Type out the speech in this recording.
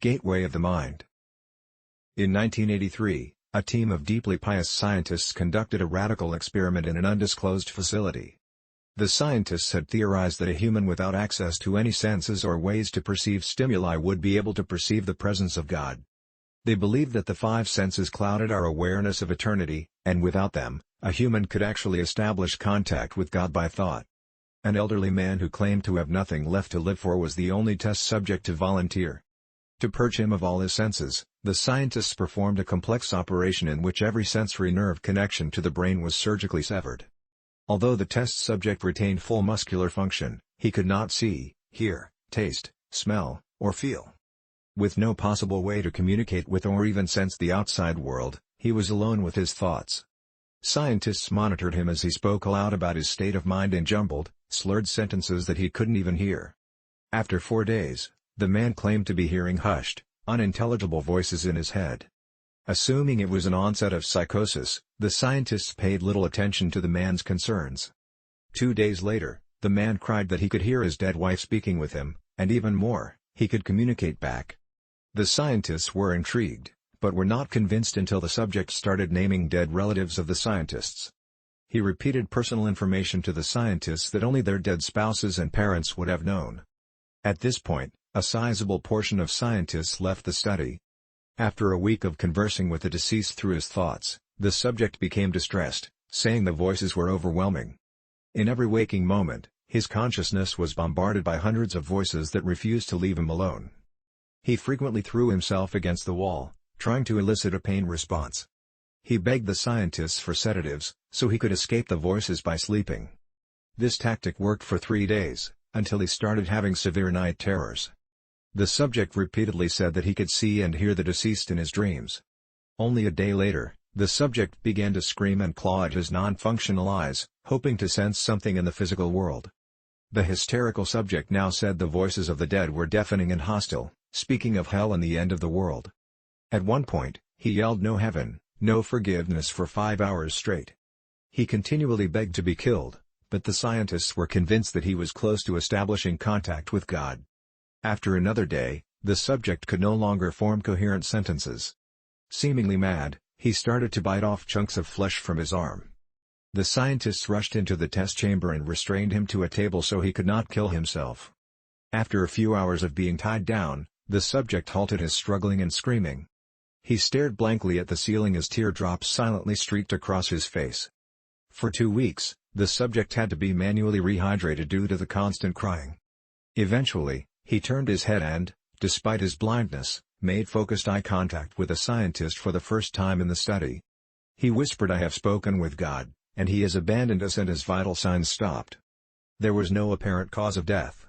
Gateway of the Mind. In 1983, a team of deeply pious scientists conducted a radical experiment in an undisclosed facility. The scientists had theorized that a human without access to any senses or ways to perceive stimuli would be able to perceive the presence of God. They believed that the five senses clouded our awareness of eternity, and without them, a human could actually establish contact with God by thought. An elderly man who claimed to have nothing left to live for was the only test subject to volunteer. To purge him of all his senses, the scientists performed a complex operation in which every sensory nerve connection to the brain was surgically severed. Although the test subject retained full muscular function, he could not see, hear, taste, smell, or feel. With no possible way to communicate with or even sense the outside world, he was alone with his thoughts. Scientists monitored him as he spoke aloud about his state of mind in jumbled, slurred sentences that he couldn't even hear. After 4 days, the man claimed to be hearing hushed, unintelligible voices in his head. Assuming it was an onset of psychosis, the scientists paid little attention to the man's concerns. 2 days later, the man cried that he could hear his dead wife speaking with him, and even more, he could communicate back. The scientists were intrigued, but were not convinced until the subject started naming dead relatives of the scientists. He repeated personal information to the scientists that only their dead spouses and parents would have known. At this point, a sizable portion of scientists left the study. After a week of conversing with the deceased through his thoughts, the subject became distressed, saying the voices were overwhelming. In every waking moment, his consciousness was bombarded by hundreds of voices that refused to leave him alone. He frequently threw himself against the wall, trying to elicit a pain response. He begged the scientists for sedatives, so he could escape the voices by sleeping. This tactic worked for 3 days, until he started having severe night terrors. The subject repeatedly said that he could see and hear the deceased in his dreams. Only a day later, the subject began to scream and claw at his non-functional eyes, hoping to sense something in the physical world. The hysterical subject now said the voices of the dead were deafening and hostile, speaking of hell and the end of the world. At one point, he yelled "No heaven, no forgiveness" for 5 hours straight. He continually begged to be killed, but the scientists were convinced that he was close to establishing contact with God. After another day, the subject could no longer form coherent sentences. Seemingly mad, he started to bite off chunks of flesh from his arm. The scientists rushed into the test chamber and restrained him to a table so he could not kill himself. After a few hours of being tied down, the subject halted his struggling and screaming. He stared blankly at the ceiling as teardrops silently streaked across his face. For 2 weeks, the subject had to be manually rehydrated due to the constant crying. Eventually, he turned his head and, despite his blindness, made focused eye contact with a scientist for the first time in the study. He whispered, "I have spoken with God, and He has abandoned us," and his vital signs stopped. There was no apparent cause of death.